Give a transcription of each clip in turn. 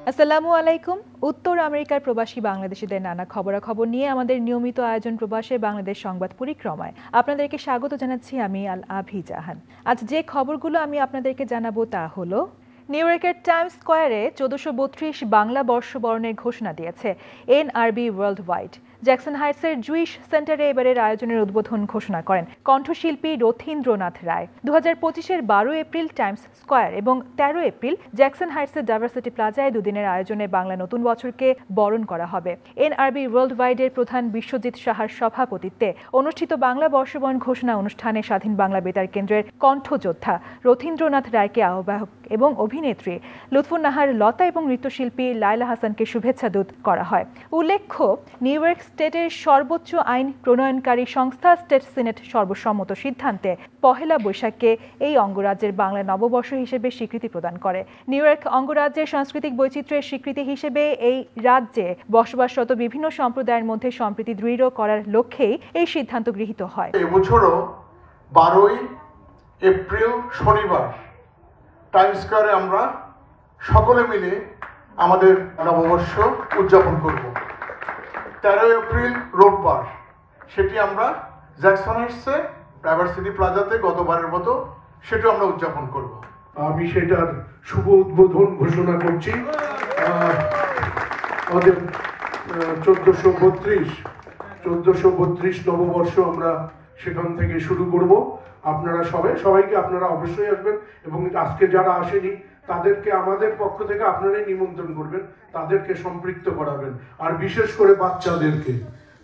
আসসালামু আলাইকুম। উত্তর আমেরিকার প্রবাসী বাংলাদেশিদের নানা খবরাখবর নিয়ে আমাদের নিয়মিত আয়োজন প্রবাসে বাংলাদেশ সংবাদ পরিক্রমায় আপনাদেরকে স্বাগত জানাচ্ছি আমি আল আভি জাহান। আজ যে খবরগুলো আমি আপনাদেরকে জানাবো তা হলো, নিউ ইয়র্কের টাইমস স্কোয়ারে 1432 বাংলা বর্ষবরণের ঘোষণা দিয়েছে এনআরবি ওয়ার্ল্ড ওয়াইড। জ্যাকসন হাইটসের জুইশ সেন্টারে এবারের আয়োজনের উদ্বোধন ঘোষণা করেন কণ্ঠশিল্পী রথীন্দ্রনাথ রায়। 2025-এর 12 এপ্রিল টাইমস স্কোয়ার এবং 13 এপ্রিল জ্যাকসন হাইটসের ডাইভার্সিটি প্লাজায় দুদিনের আয়োজনে বাংলা নতুন বছরকে বরণ করা হবে। এনআরবি ওয়ার্ল্ড ওয়াইডের প্রধান বিশ্বজিৎ সাহার সভাপতিত্বে অনুষ্ঠিত বাংলা বর্ষবরণ ঘোষণা অনুষ্ঠানে স্বাধীন বাংলা বেতার কেন্দ্রের কণ্ঠযোদ্ধা রথীন্দ্রনাথ রায়কে আহ্বায়ক এবং অভিনেত্রী লুৎফুন্নাহার লতা এবং নৃত্যশিল্পী লায়লা হাসানকে শুভেচ্ছা দূত করা হয়। উল্লেখ্য, নিউ ইয়র্ক স্টেটের সর্বোচ্চ আইন প্রণয়নকারী সংস্থা স্টেট সিনেট সর্বসম্মত সিদ্ধান্তে পহেলা বৈশাখকে এই অঙ্গরাজ্যের বাংলা নববর্ষ হিসেবে স্বীকৃতি প্রদান করে। নিউ ইয়র্ক অঙ্গরাজ্যের সাংস্কৃতিক বৈচিত্র্যের স্বীকৃতি হিসেবে এই রাজ্যে বসবাসরত বিভিন্ন সম্প্রদায়ের মধ্যে সম্প্রীতি দৃঢ় করার লক্ষ্যেই এই সিদ্ধান্ত গৃহীত হয়। এবছরও 12 এপ্রিল শনিবার টাইমস স্কয়ারে আমরা সকলে মিলে আমাদের নববর্ষ উদযাপন করব। 13 এপ্রিল রোববার সেটি আমরা জ্যাকসন হাইটসে ডাইভার্সিটি প্লাজাতে গতবারের মতো সেটা আমরা উদযাপন করব। আমি সেটার শুভ উদ্বোধন ঘোষণা করছি। আমাদের 1432 নববর্ষ আমরা সেখান থেকে শুরু করব। আপনারা সবাইকে আপনারা অবশ্যই আসবেন এবং আজকে যারা আসেনি তাদেরকে আমাদের পক্ষ থেকে আপনারাই নিমন্ত্রণ করবেন, তাদেরকে সম্পৃক্ত করাবেন, আর বিশেষ করে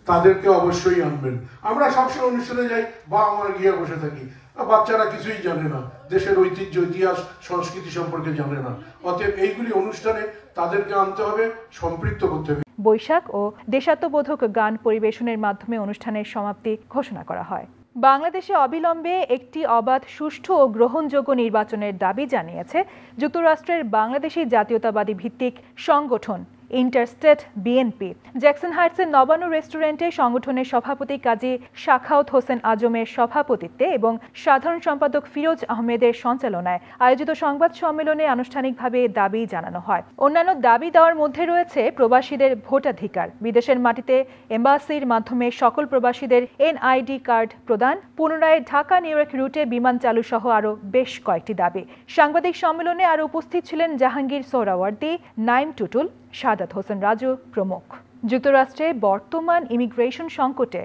তাদেরকে অবশ্যই আনবেন। আমরা সবসময় অনুষ্ঠানে যাই বা আমরা গিয়ে বসে থাকি, বাচ্চারা কিছুই জানে না, দেশের ঐতিহ্য ইতিহাস সংস্কৃতি সম্পর্কে জানে না। অতএব এইগুলি অনুষ্ঠানে তাদেরকে আনতে হবে, সম্পৃক্ত করতে হবে। বৈশাখ ও দেশাত্মবোধক গান পরিবেশনের মাধ্যমে অনুষ্ঠানের সমাপ্তি ঘোষণা করা হয়। বাংলাদেশে অবিলম্বে একটি অবাধ, সুষ্ঠু ও গ্রহণযোগ্য নির্বাচনের দাবি জানিয়েছে যুক্তরাষ্ট্রের বাংলাদেশি জাতীয়তাবাদী ভিত্তিক সংগঠন ইন্টারস্টেট বিএনপি। জ্যাকসন হাইটসের নবান্ন রেস্টুরেন্টে সংগঠনের সভাপতি কাজী শাখাওত হোসেন আজমের সভাপতিত্বে এবং সাধারণ সম্পাদক ফিরোজ আহমেদের সঞ্চালনায় আয়োজিত সংবাদ সম্মেলনে আনুষ্ঠানিকভাবে দাবি জানানো হয়। অন্যান্য দাবি দেওয়ার মধ্যে রয়েছে প্রবাসীদের ভোটাধিকার, বিদেশের মাটিতে এম্বাসির মাধ্যমে সকল প্রবাসীদের এনআইডি কার্ড প্রদান, পুনরায় ঢাকা নিউ ইয়র্ক রুটে বিমান চালু সহ আরও বেশ কয়েকটি দাবি। সাংবাদিক সম্মেলনে আরও উপস্থিত ছিলেন জাহাঙ্গীর সোহরাওয়ার্দী, নাইম টুটুল, সাদাত হোসেন রাজু প্রমুখ। যুক্তরাষ্ট্রে বর্তমান ইমিগ্রেশন সংকটে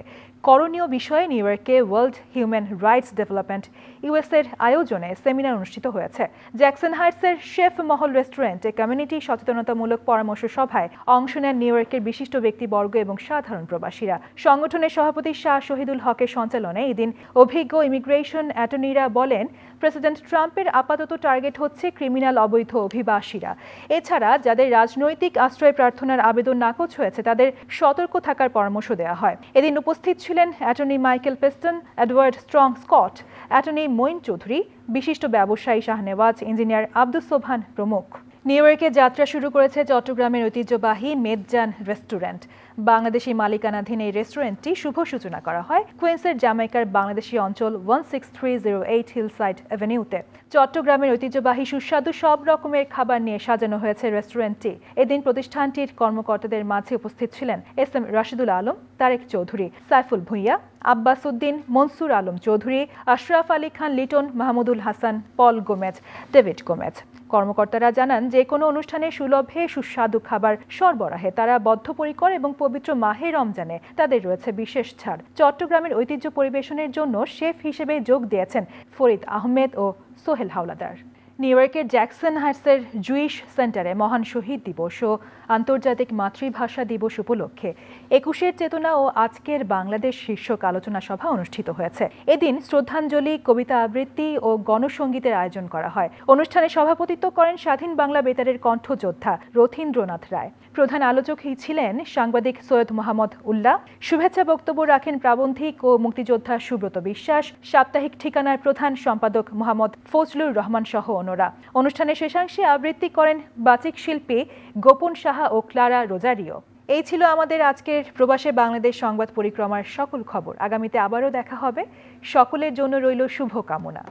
করণীয় বিষয়ে নিউ ইয়র্কে ওয়ার্ল্ড হিউম্যান রাইটস ডেভেলপমেন্ট ইউএসের আয়োজনে সেমিনার অনুষ্ঠিত হয়েছে। জ্যাকসন হাইটসের শেফ মহল রেস্টুরেন্টে কমিউনিটি সচেতনতামূলক পরামর্শ সভায় অংশ নেন নিউ ইয়র্কের বিশিষ্ট ব্যক্তিবর্গ এবং সাধারণ প্রবাসীরা। সংগঠনের সভাপতি শাহ শহীদুল হকের সঞ্চালনায় এদিন অভিজ্ঞ ইমিগ্রেশন অ্যাটর্নিরা বলেন, প্রেসিডেন্ট ট্রাম্পের আপাতত টার্গেট হচ্ছে ক্রিমিনাল অবৈধ অভিবাসীরা। এছাড়া যাদের রাজনৈতিক আশ্রয় প্রার্থনার আবেদন নাকচ হয়েছে তাদের সতর্ক থাকার পরামর্শ দেওয়া হয়। এদিন উপস্থিত ছিলেন attorney Michael Peston, Edward Strong Scott, attorney Moin Chowdhury, বিশিষ্ট ব্যবসায়ী শাহনেওয়াজ, ইঞ্জিনিয়ার আব্দুস সোবহান প্রমুখ। নিউ ইয়র্কে যাত্রা শুরু করেছে চট্টগ্রামের ঐতিহ্যবাহী মেদজান রেস্টুরেন্ট। বাংলাদেশি মালিকানাধীন এই রেস্টুরেন্টটি শুভ সূচনা করা হয় কুইন্সের জামাইকার বাংলাদেশি অঞ্চল 16308 হিলসাইড অ্যাভিনিউতে। চট্টগ্রামের ঐতিহ্যবাহী সুস্বাদু সব রকমের খাবার নিয়ে সাজানো হয়েছে রেস্টুরেন্টটি। এদিন প্রতিষ্ঠানটির কর্মকর্তাদের মাঝে উপস্থিত ছিলেন এস এম রাশিদুল আলম, তারেক চৌধুরী, সাইফুল ভুইয়া, আব্বাস উদ্দিন, মনসুর আলম চৌধুরী, আশরাফ আলী খান লিটন, মাহমুদুল হাসান, পল গোমেজ, ডেভিড গোমেজ। কর্মকর্তারা জানান, যে কোনো অনুষ্ঠানে সুলভে সুস্বাদু খাবার সরবরাহে তারা বদ্ধপরিকর এবং পবিত্র মাহে রমজানে তাদের রয়েছে বিশেষ ছাড়। চট্টগ্রামের ঐতিহ্য পরিবেশনের জন্য শেফ হিসেবে যোগ দিয়েছেন ফরিদ আহমেদ ও সোহেল হাওলাদার। নিউ ইয়র্কের জ্যাকসন হাইটসের জুইশ সেন্টারে মহান শহীদ দিবস ও আন্তর্জাতিক মাতৃভাষা দিবস উপলক্ষে 21-এর চেতনা ও আজকের বাংলাদেশ শীর্ষক আলোচনা সভা অনুষ্ঠিত হয়েছে। এদিন শ্রদ্ধাঞ্জলি, কবিতা আবৃত্তি ও গণসঙ্গীতের আয়োজন করা হয়। অনুষ্ঠানে সভাপতিত্ব করেন স্বাধীন বাংলা বেতারের কণ্ঠযোদ্ধা রথীন্দ্রনাথ রায়। প্রধান আলোচক ছিলেন সাংবাদিক সৈয়দ মোহাম্মদ উল্লাহ। শুভেচ্ছা বক্তব্য রাখেন প্রাবন্ধিক ও মুক্তিযোদ্ধা সুব্রত বিশ্বাস, সাপ্তাহিক ঠিকানার প্রধান সম্পাদক মোহাম্মদ ফজলুর রহমান সহ অন্যরা। অনুষ্ঠানের শেষাংশে আবৃত্তি করেন বাচিক শিল্পী গোপন সাহা ও ক্লারা রোজারিও। এই ছিল আমাদের আজকের প্রবাসে বাংলাদেশ সংবাদ পরিক্রমার সকল খবর। আগামীতে আবারও দেখা হবে। সকলের জন্য রইল শুভকামনা।